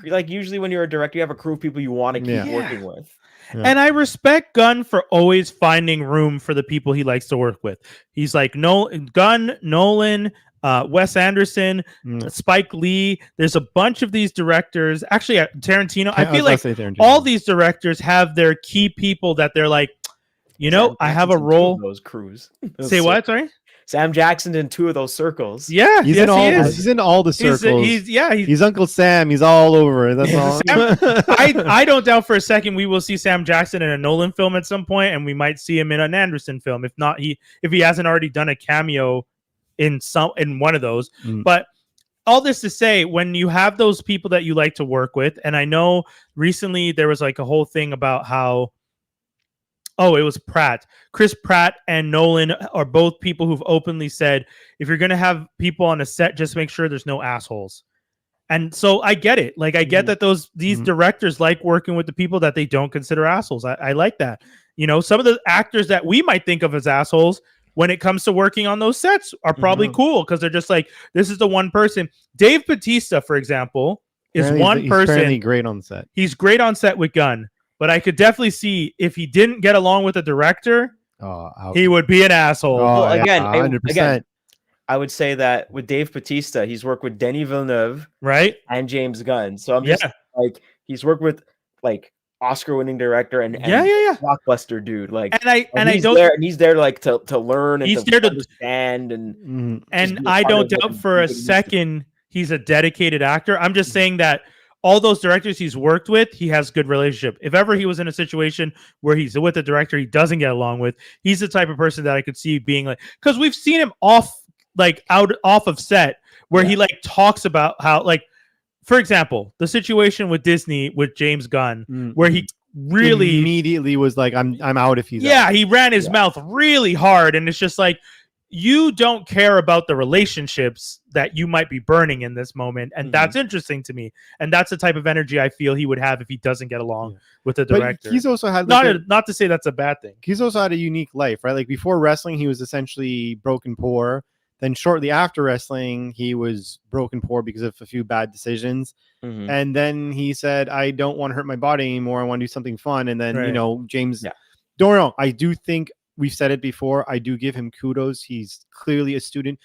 like usually when you're a director, you have a crew of people you want to keep working with. Yeah. And I respect Gunn for always finding room for the people he likes to work with. He's like Gunn, Nolan, Wes Anderson, Spike Lee. There's a bunch of these directors. Actually, Tarantino. I feel like all these directors have their key people that they're like, I have a role. Those crews. Say what? Sorry. Sam Jackson's in 2 of those circles. Yeah, he's in all the circles. He's Uncle Sam. He's all over. That's all. I don't doubt for a second we will see Sam Jackson in a Nolan film at some point, and we might see him in an Anderson film. If not, if he hasn't already done a cameo in one of those. But all this to say, when you have those people that you like to work with, and I know recently there was like a whole thing about how. Oh, it was Pratt. Chris Pratt and Nolan are both people who've openly said, if you're going to have people on a set, just make sure there's no assholes. And so I get it. Like, I get that these directors like working with the people that they don't consider assholes. I like that. Some of the actors that we might think of as assholes when it comes to working on those sets are probably cool because they're just like, this is the one person. Dave Bautista, for example, is one person. He's great on set. He's great on set with Gunn. But I could definitely see if he didn't get along with the director, he would be an asshole. Well, again, 100%. I would say that with Dave Bautista, he's worked with Denis Villeneuve, right, and James Gunn. So I'm just like, he's worked with like Oscar-winning director and blockbuster dude. Like, he's there like to learn and he's to there understand and I don't doubt for a second he's a dedicated actor. I'm just saying that. All those directors he's worked with, he has good relationship. If ever he was in a situation where he's with a director he doesn't get along with, he's the type of person that I could see being like, because we've seen him off of set where he like talks about how, like, for example, the situation with Disney with James Gunn, where he really immediately was like, I'm out if he's out. He ran his mouth really hard, and it's just like, you don't care about the relationships that you might be burning in this moment. And that's interesting to me. And that's the type of energy I feel he would have if he doesn't get along with the director. But he's also had not to say that's a bad thing. He's also had a unique life, right? Like before wrestling, he was essentially broken poor. Then shortly after wrestling, he was broken poor because of a few bad decisions. And then he said, I don't want to hurt my body anymore. I want to do something fun. And then, James, don't know. I do think we've said it before. I do give him kudos. He's clearly a student